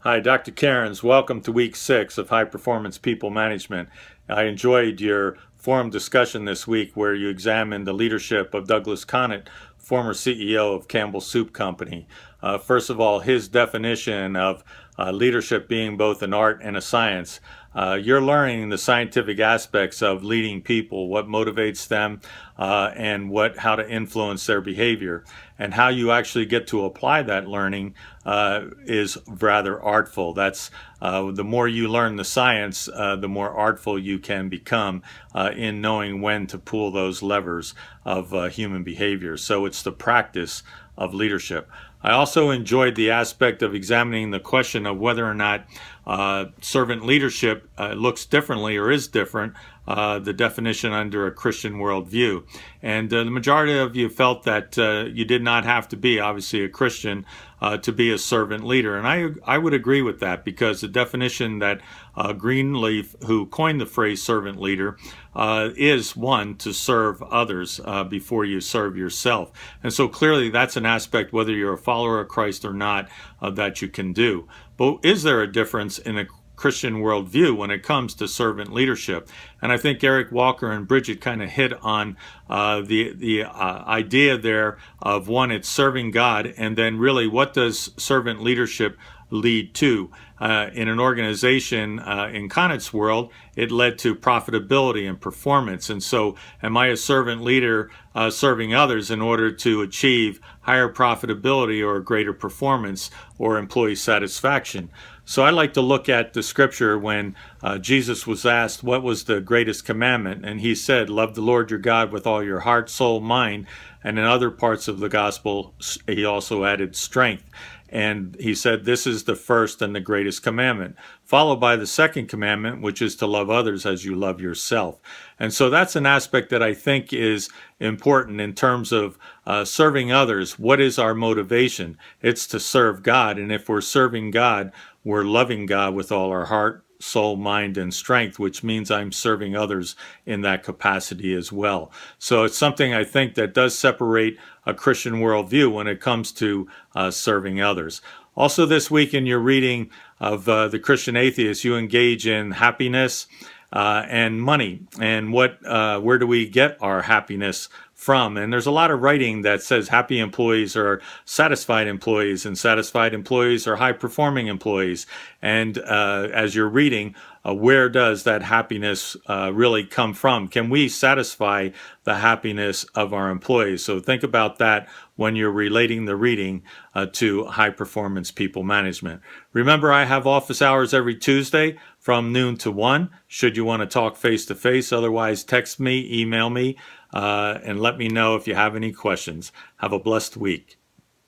Hi, Dr. Cairns. Welcome to week 6 of High Performance People Management. I enjoyed your forum discussion this week where you examined the leadership of Douglas Conant, former CEO of Campbell Soup Company. First of all, his definition of leadership being both an art and a science. You're learning the scientific aspects of leading people, what motivates them, and how to influence their behavior. And how you actually get to apply that learning is rather artful. That's the more you learn the science, the more artful you can become in knowing when to pull those levers of human behavior. So it's the practice of leadership. I also enjoyed the aspect of examining the question of whether or not servant leadership looks differently or is different, the definition under a Christian worldview. And the majority of you felt that you did not have to be, obviously, a Christian to be a servant leader. And I would agree with that, because the definition that Greenleaf, who coined the phrase servant leader, is one, to serve others before you serve yourself. And so clearly that's an aspect, whether you're a follower of Christ or not, that you can do. But is there a difference in a Christian worldview when it comes to servant leadership? And I think Eric Walker and Bridget kind of hit on the idea there of, one, it's serving God, and then really what does servant leadership lead to? In an organization, in Conant's world, it led to profitability and performance. And so am I a servant leader serving others in order to achieve higher profitability or greater performance or employee satisfaction? So I like to look at the scripture when Jesus was asked what was the greatest commandment, and he said, love the Lord your God with all your heart, soul, mind, and in other parts of the gospel he also added strength. And he said, this is the first and the greatest commandment, followed by the second commandment, which is to love others as you love yourself. And so that's an aspect that I think is important in terms of serving others. What is our motivation? It's to serve God. And if we're serving God, we're loving God with all our heart, soul, mind, and strength, which means I'm serving others in that capacity as well. So it's something I think that does separate a Christian worldview when it comes to serving others. Also this week in your reading of The Christian Atheist, you engage in happiness and money, and where do we get our happiness from? And there's a lot of writing that says happy employees are satisfied employees, and satisfied employees are high-performing employees. And as you're reading, where does that happiness really come from? Can we satisfy the happiness of our employees? So think about that when you're relating the reading to high-performance people management. Remember, I have office hours every Tuesday from noon to 1, should you want to talk face-to-face. Otherwise, text me, email me, and let me know if you have any questions. Have a blessed week.